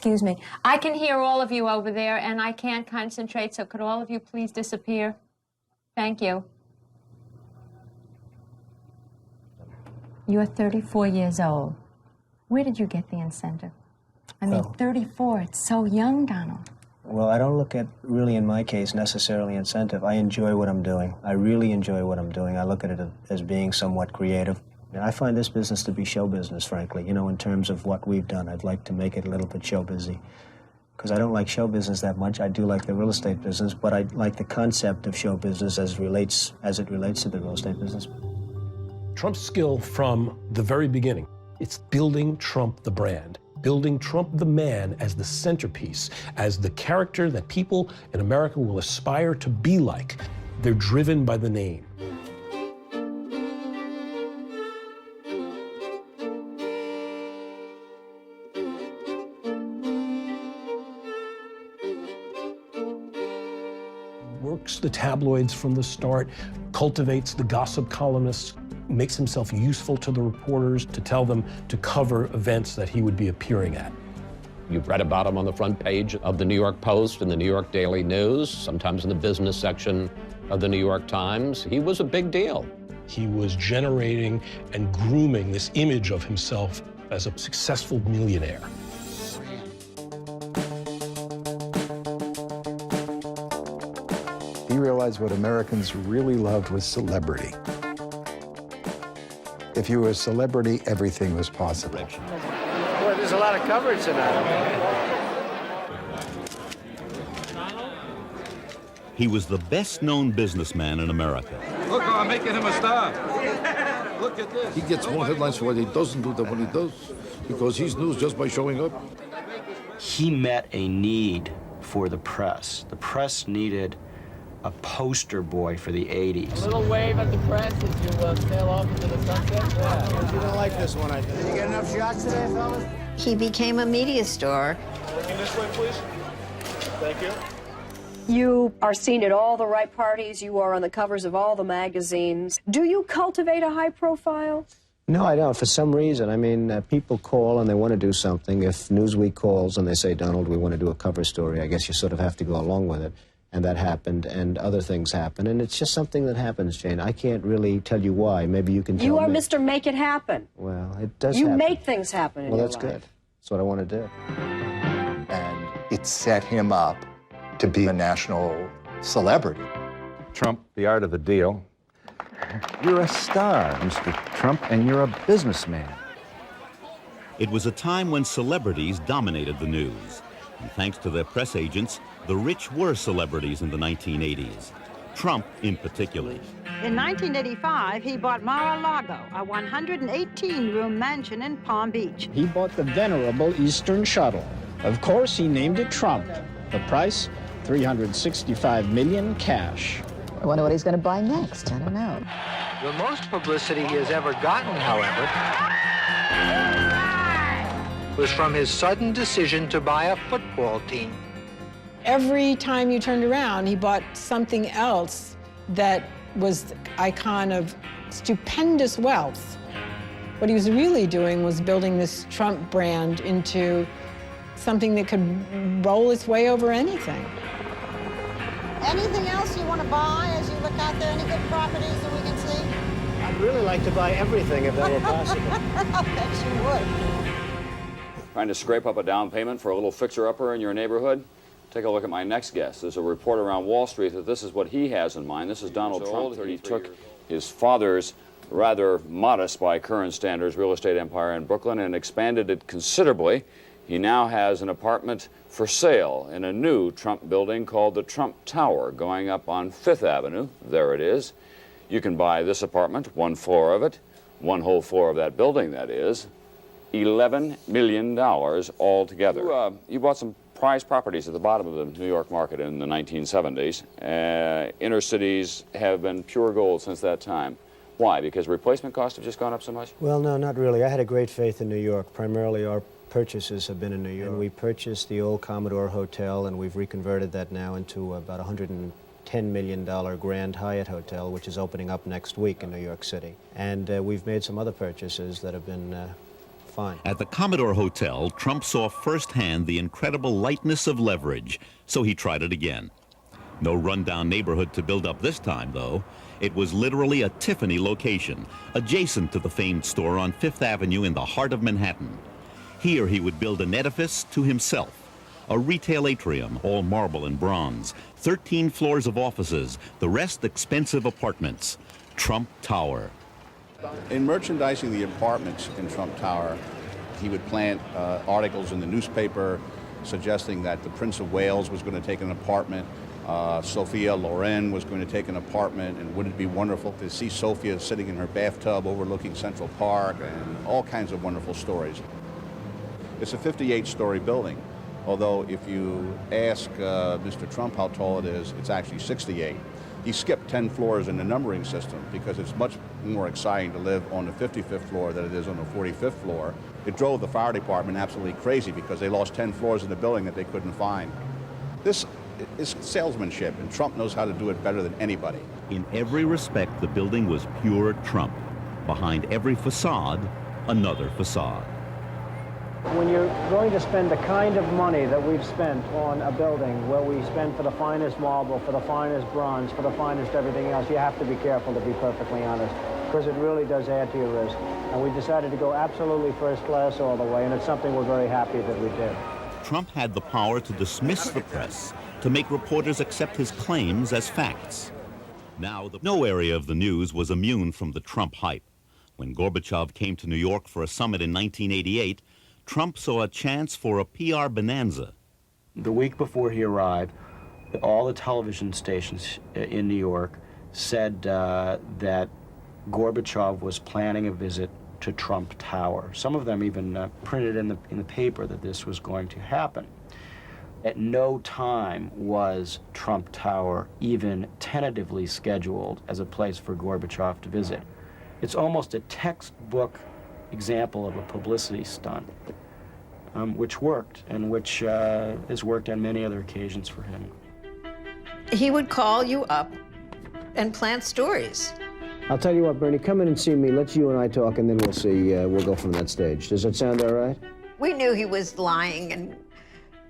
Excuse me. I can hear all of you over there, and I can't concentrate, so could all of you please disappear? Thank you. You're 34 years old. Where did you get the incentive? I mean, 34, it's so young, Donald. Well, I don't look at, really in my case, necessarily incentive. I enjoy what I'm doing. I really enjoy what I'm doing. I look at it as being somewhat creative. And I find this business to be show business, frankly. You know, in terms of what we've done, I'd like to make it a little bit show busy. Because I don't like show business that much. I do like the real estate business, but I like the concept of show business as it relates to the real estate business. Trump's skill from the very beginning, it's building Trump the brand, building Trump the man as the centerpiece, as the character that people in America will aspire to be like. They're driven by the name. Works the tabloids from the start, cultivates the gossip columnists, makes himself useful to the reporters to tell them to cover events that he would be appearing at. You've read about him on the front page of the New York Post and the New York Daily News, sometimes in the business section of the New York Times. He was a big deal. He was generating and grooming this image of himself as a successful millionaire. He realized what Americans really loved was celebrity. If you were a celebrity, everything was possible. Boy, there's a lot of coverage tonight. He was the best-known businessman in America. Look, I'm making him a star. Look at this. He gets more headlines for what he doesn't do than what he does, because he's news just by showing up. He met a need for the press. The press needed a poster boy for the 80s. A little wave at the press as you sail off into the sunset. Yeah. You don't like this one, I think. Did you get enough shots today, fellas? He became a media star. Working this way, please. Thank you. You are seen at all the right parties. You are on the covers of all the magazines. Do you cultivate a high profile? No, I don't. For some reason, I mean, people call and they want to do something. If Newsweek calls and they say, Donald, we want to do a cover story, I guess you sort of have to go along with it. And that happened, and other things happen. And it's just something that happens, Jane. I can't really tell you why. Maybe you can tell me. You are Mr. Make It Happen. Well, it does You happen. make things happen in Well, your that's life. good. That's what I want to do. And it set him up to be a national celebrity. Trump, the art of the deal. You're a star, Mr. Trump, and you're a businessman. It was a time when celebrities dominated the news. And thanks to their press agents, the rich were celebrities in the 1980s. Trump in particular. In 1985, he bought Mar-a-Lago, a 118-room mansion in Palm Beach. He bought the venerable Eastern Shuttle. Of course, he named it Trump. The price, $365 million cash. I wonder what he's going to buy next. I don't know. The most publicity he has ever gotten, however, was from his sudden decision to buy a football team. Every time you turned around, he bought something else that was the icon of stupendous wealth. What he was really doing was building this Trump brand into something that could roll its way over anything. Anything else you want to buy as you look out there? Any good properties that we can see? I'd really like to buy everything if that were possible. I bet you would. Trying to scrape up a down payment for a little fixer-upper in your neighborhood? Take a look at my next guest. There's a report around Wall Street that this is what he has in mind. This is Donald Trump. He took his father's rather modest by current standards real estate empire in Brooklyn and expanded it considerably. He now has an apartment for sale in a new Trump building called the Trump Tower going up on 5th Avenue. There it is. You can buy this apartment, one floor of it, one whole floor of that building, that is. $11 million altogether. You bought some prized properties at the bottom of the New York market in the 1970s. Inner cities have been pure gold since that time. Why? Because replacement costs have just gone up so much? Well, no, not really. I had a great faith in New York. Primarily, our purchases have been in New York. And we purchased the old Commodore Hotel, and we've reconverted that now into about $110 million Grand Hyatt Hotel, which is opening up next week in New York City. And we've made some other purchases that have been fine. At the Commodore Hotel, Trump saw firsthand the incredible lightness of leverage, so he tried it again. No rundown neighborhood to build up this time, though. It was literally a Tiffany location, adjacent to the famed store on Fifth Avenue in the heart of Manhattan. Here he would build an edifice to himself, a retail atrium, all marble and bronze, 13 floors of offices, the rest expensive apartments. Trump Tower. In merchandising the apartments in Trump Tower, he would plant articles in the newspaper suggesting that the Prince of Wales was going to take an apartment, Sophia Loren was going to take an apartment, and wouldn't it be wonderful to see Sophia sitting in her bathtub overlooking Central Park, and all kinds of wonderful stories. It's a 58-story building, although if you ask Mr. Trump how tall it is, it's actually 68. He skipped 10 floors in the numbering system because it's much more exciting to live on the 55th floor than it is on the 45th floor. It drove the fire department absolutely crazy because they lost 10 floors in the building that they couldn't find. This is salesmanship, and Trump knows how to do it better than anybody. In every respect, the building was pure Trump. Behind every facade, another facade. When you're going to spend the kind of money that we've spent on a building where we spend for the finest marble, for the finest bronze, for the finest everything else, you have to be careful, to be perfectly honest, because it really does add to your risk. And we decided to go absolutely first class all the way, and it's something we're very happy that we did. Trump had the power to dismiss the press, to make reporters accept his claims as facts. Now, no area of the news was immune from the Trump hype. When Gorbachev came to New York for a summit in 1988, Trump saw a chance for a PR bonanza. The week before he arrived, all the television stations in New York said that Gorbachev was planning a visit to Trump Tower. Some of them even printed in the paper that this was going to happen. At no time was Trump Tower even tentatively scheduled as a place for Gorbachev to visit. It's almost a textbook example of a publicity stunt, which worked, and which has worked on many other occasions for him. He would call you up and plant stories. I'll tell you what, Bernie, come in and see me. Let's you and I talk, and then we'll see. We'll go from that stage. Does that sound all right? We knew he was lying and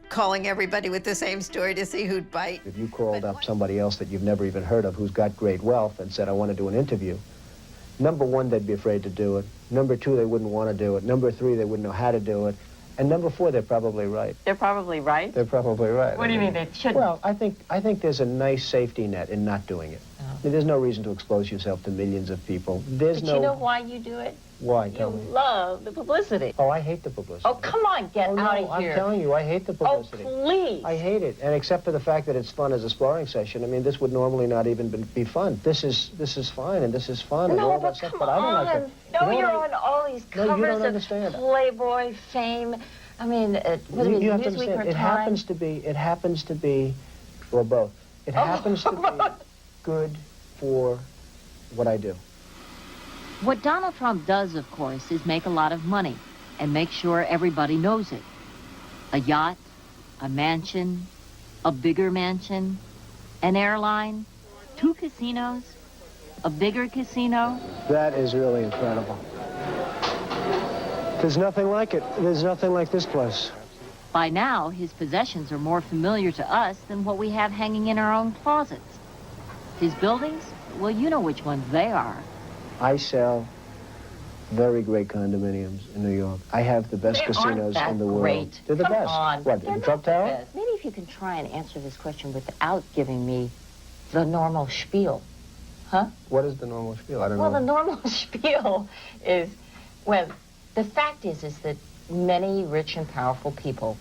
calling everybody with the same story to see who'd bite. If you called up somebody else that you've never even heard of who's got great wealth and said, I want to do an interview, number one, they'd be afraid to do it. Number two, they wouldn't want to do it. Number three, they wouldn't know how to do it. And number four, they're probably right. They're probably right? They're probably right. What do you mean they shouldn't? Well, I think there's a nice safety net in not doing it. I mean, there's no reason to expose yourself to millions of people. But you know why you do it? Why? You Tell me. love the publicity. Oh, I hate the publicity. Oh, come on, get out of here. I'm telling you, I hate the publicity. Oh, please. I hate it. And except for the fact that it's fun as a sparring session, I mean, this would normally not even be fun. This is fine, and this is fun, and all that stuff, but I don't like it. No, you're on all these covers of Playboy, Fame. I mean, you have to understand, it happens to be, or both. It happens to be good for what I do. What Donald Trump does, of course, is make a lot of money and make sure everybody knows it. A yacht, a mansion, a bigger mansion, an airline, 2 casinos, a bigger casino. That is really incredible. There's nothing like it. There's nothing like this place. By now, his possessions are more familiar to us than what we have hanging in our own closets. His buildings, well, you know which ones they are. I sell very great condominiums in New York. I have the best casinos in the world. Great. They're the Come best. on. What, in the Trump Tower? Maybe if you can try and answer this question without giving me the normal spiel. Huh? What is the normal spiel? I don't know. Well, the normal spiel is, well, the fact is that many rich and powerful people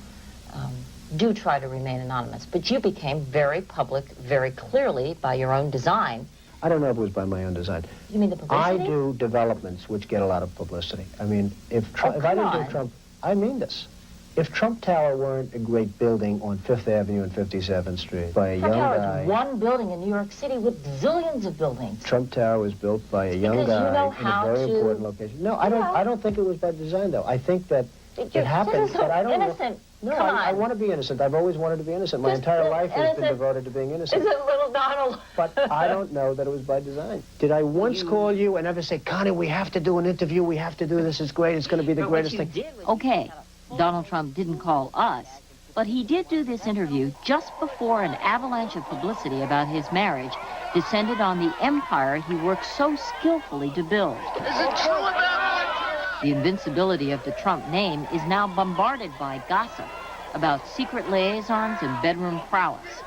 do try to remain anonymous, but you became very public very clearly by your own design. I don't know if it was by my own design. You mean the publicity? I do developments which get a lot of publicity. I mean, if I didn't do Trump, I mean this. If Trump Tower weren't a great building on 5th Avenue and 57th Street by a young Trump Tower guy... is one building in New York City with zillions of buildings. Trump Tower was built by a young guy in a very important location. No, I don't think it was by design, though. I think that It happened, but I don't innocent. No, Come I on. want to be innocent. I've always wanted to be innocent. My Just entire life has been innocent. devoted to being innocent. Isn't little Donald? But I don't know that it was by design. Did I once call you and ever say, Connie, we have to do an interview, we have to do this, it's great, it's going to be the greatest thing? Okay, Donald Trump didn't call us, but he did do this interview just before an avalanche of publicity about his marriage descended on the empire he worked so skillfully to build. Is it true about The invincibility of the Trump name is now bombarded by gossip about secret liaisons and bedroom prowess.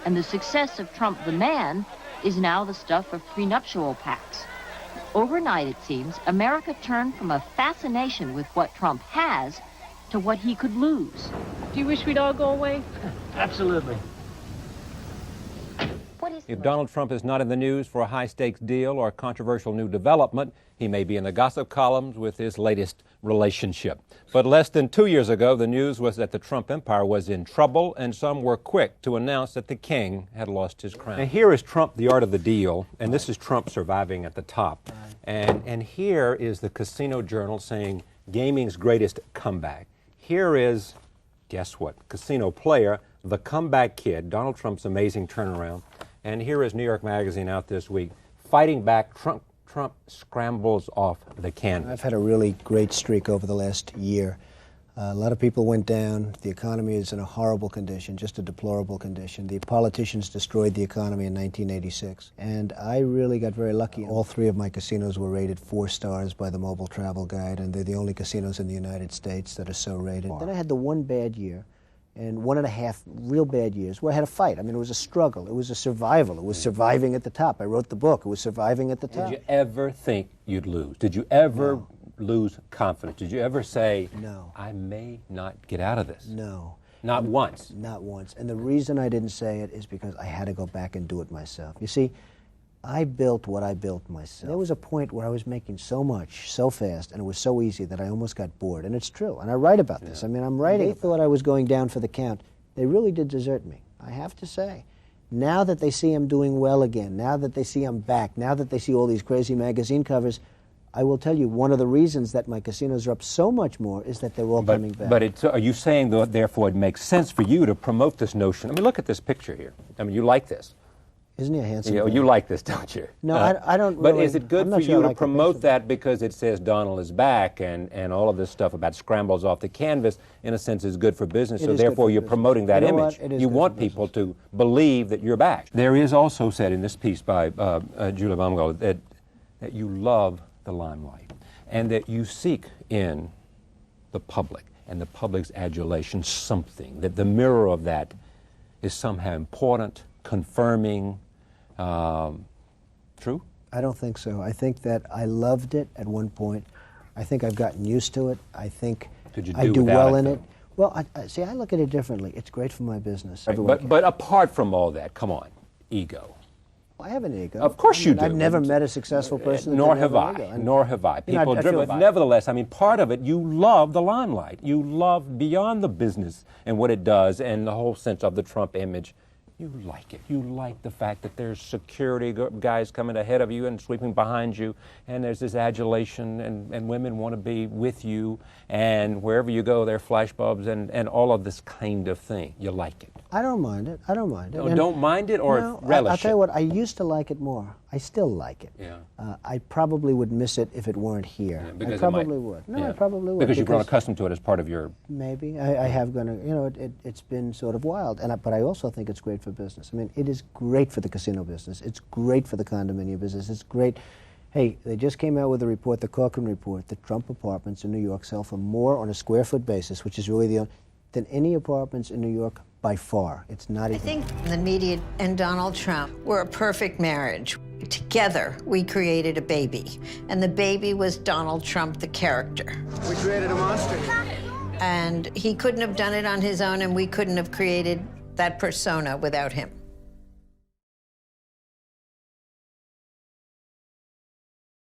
And the success of Trump the man is now the stuff of prenuptial pacts. Overnight, it seems, America turned from a fascination with what Trump has to what he could lose. Do you wish we'd all go away? Absolutely. If Donald Trump is not in the news for a high-stakes deal or a controversial new development, he may be in the gossip columns with his latest relationship. But less than 2 years ago, the news was that the Trump empire was in trouble, and some were quick to announce that the king had lost his crown. And here is Trump, the art of the deal, and this is Trump surviving at the top. And here is the Casino Journal saying, gaming's greatest comeback. Here is, guess what, casino player, the comeback kid, Donald Trump's amazing turnaround. And here is New York Magazine out this week, fighting back, Trump scrambles off the canvas. I've had a really great streak over the last year. A lot of people went down. The economy is in a horrible condition, just a deplorable condition. The politicians destroyed the economy in 1986. And I really got very lucky. All 3 of my casinos were rated 4 stars by the Mobile Travel Guide, and they're the only casinos in the United States that are so rated. Then I had the one bad year, and 1.5 real bad years where I had a fight. I mean, it was a struggle. It was a survival. It was surviving at the top. I wrote the book. It was surviving at the top. Did you ever think you'd lose? Did you ever lose confidence? Did you ever say, no, I may not get out of this? No. Not once? Not once. And the reason I didn't say it is because I had to go back and do it myself. You see, I built what I built myself. There was a point where I was making so much, so fast, and it was so easy that I almost got bored. And it's true. And I write about this. I mean, I'm writing. They thought I was going down for the count. They really did desert me, I have to say. Now that they see I'm doing well again, now that they see I'm back, now that they see all these crazy magazine covers, I will tell you, one of the reasons that my casinos are up so much more is that they're all coming back. But are you saying, therefore, it makes sense for you to promote this notion? I mean, look at this picture here. I mean, you like this. Isn't he a handsome guy? You like this, don't you? No, I don't But really, is it good for you to promote that because it says Donald is back and all of this stuff about scrambles off the canvas, in a sense, is good for business, so therefore you're promoting that image. You want people to believe that you're back. There is also said in this piece by Julia Baumgartner that you love the limelight and that you seek in the public and the public's adulation something, that the mirror of that is somehow important, confirming. True? I don't think so. I think that I loved it at one point. I think I've gotten used to it. I think I do well in it. Well, see, I look at it differently. It's great for my business. Right, but apart from all that, come on, ego. Well, I have an ego. Of course you do. I've never met a successful person. Nor have I. Nor have I. People driven. But nevertheless, I mean, part of it, you love the limelight. You love beyond the business and what it does and the whole sense of the Trump image. You like it. You like the fact that there's security guys coming ahead of you and sweeping behind you, and there's this adulation, and women want to be with you, and wherever you go, there are flashbulbs and all of this kind of thing. You like it. I don't mind it. I don't mind it. No, don't mind it or relish it? I'll tell you what, I used to like it more. I still like it. Yeah. I probably would miss it if it weren't here. Yeah, I probably would. No, I probably would. Because you've grown accustomed to it as part of your... Maybe. I have grown, it's been sort of wild. But I also think it's great for business. I mean, it is great for the casino business. It's great for the condominium business. It's great. Hey, they just came out with a report, the Corcoran report, that Trump apartments in New York sell for more on a square foot basis, which is really than any apartments in New York by far. It's not even... I think the media and Donald Trump were a perfect marriage. Together, we created a baby. And the baby was Donald Trump, the character. We created a monster. And he couldn't have done it on his own, and we couldn't have created that persona without him.